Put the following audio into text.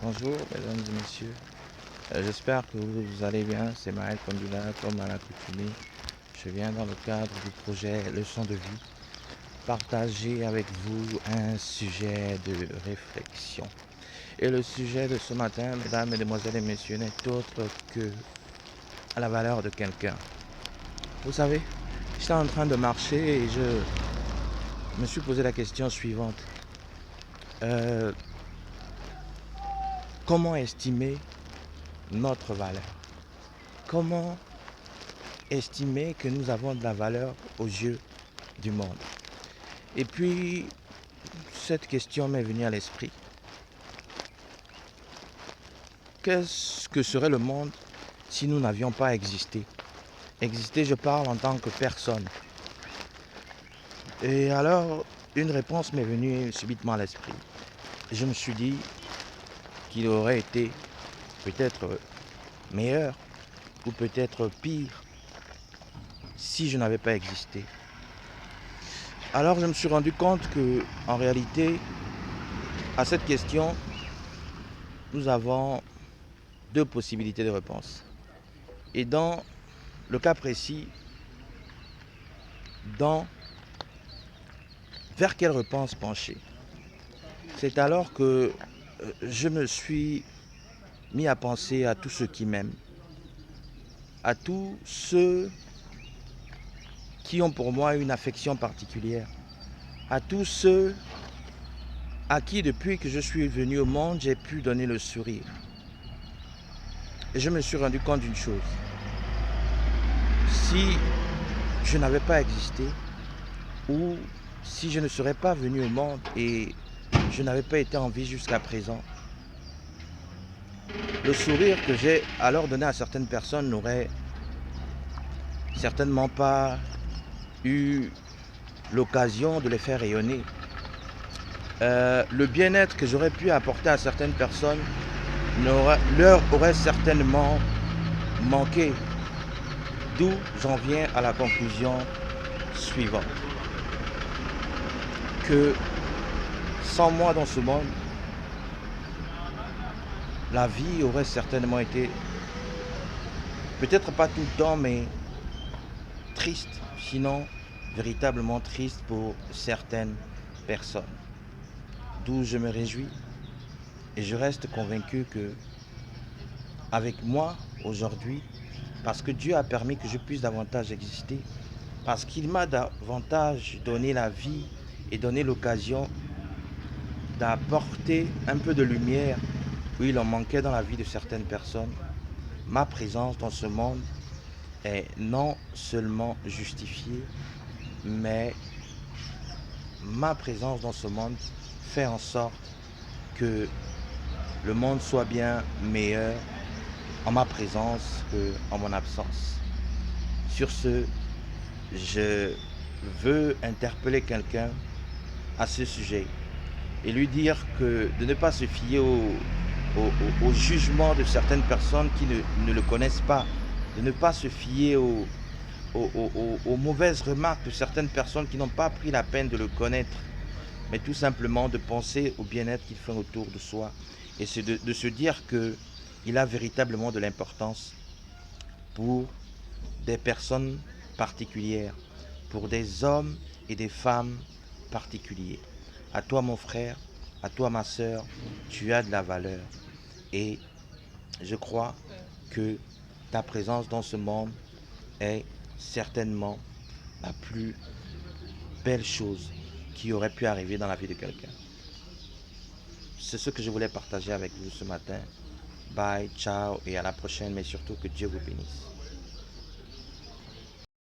Bonjour, mesdames et messieurs. J'espère que vous allez bien. C'est Maël Kondula, comme à l'accoutumée. Je viens dans le cadre du projet Leçon de vie partager avec vous un sujet de réflexion. Et le sujet de ce matin, mesdames, mesdemoiselles et messieurs, n'est autre que la valeur de quelqu'un. Vous savez, j'étais en train de marcher et je me suis posé la question suivante. Euh, comment estimer notre valeur? Comment estimer que nous avons de la valeur aux yeux du monde? Et puis, cette question m'est venue à l'esprit. Qu'est-ce que serait le monde si nous n'avions pas existé? Exister, je parle en tant que personne. Et alors, une réponse m'est venue subitement à l'esprit. Je me suis dit qu'il aurait été peut-être meilleur ou peut-être pire si je n'avais pas existé. Alors je me suis rendu compte que, en réalité, à cette question, nous avons deux possibilités de réponse. Et dans le cas précis, vers quelle réponse pencher? C'est alors que je me suis mis à penser à tous ceux qui m'aiment, à tous ceux qui ont pour moi une affection particulière, à tous ceux à qui depuis que je suis venu au monde, j'ai pu donner le sourire. Et je me suis rendu compte d'une chose. Si je n'avais pas existé, ou si je ne serais pas venu au monde et je n'avais pas été en vie jusqu'à présent, le sourire que j'ai alors donné à certaines personnes n'aurait certainement pas eu l'occasion de les faire rayonner. Le bien-être que j'aurais pu apporter à certaines personnes leur aurait certainement manqué. D'où j'en viens à la conclusion suivante. Que sans moi dans ce monde, la vie aurait certainement été, peut-être pas tout le temps, mais triste, sinon véritablement triste pour certaines personnes. D'où je me réjouis et je reste convaincu que avec moi aujourd'hui, parce que Dieu a permis que je puisse davantage exister, parce qu'il m'a davantage donné la vie et donné l'occasion d'apporter un peu de lumière où il en manquait dans la vie de certaines personnes, ma présence dans ce monde est non seulement justifiée, mais ma présence dans ce monde fait en sorte que le monde soit bien meilleur en ma présence qu'en mon absence. Sur ce, je veux interpeller quelqu'un à ce sujet et lui dire que de ne pas se fier au jugement de certaines personnes qui ne le connaissent pas, de ne pas se fier aux mauvaises remarques de certaines personnes qui n'ont pas pris la peine de le connaître, mais tout simplement de penser au bien-être qu'ils font autour de soi et de se dire qu'il a véritablement de l'importance pour des personnes particulières, pour des hommes et des femmes particuliers. À toi mon frère, à toi ma sœur, tu as de la valeur et je crois que ta présence dans ce monde est certainement la plus belle chose qui aurait pu arriver dans la vie de quelqu'un. C'est ce que je voulais partager avec vous ce matin. Bye, ciao et à la prochaine, mais surtout que Dieu vous bénisse.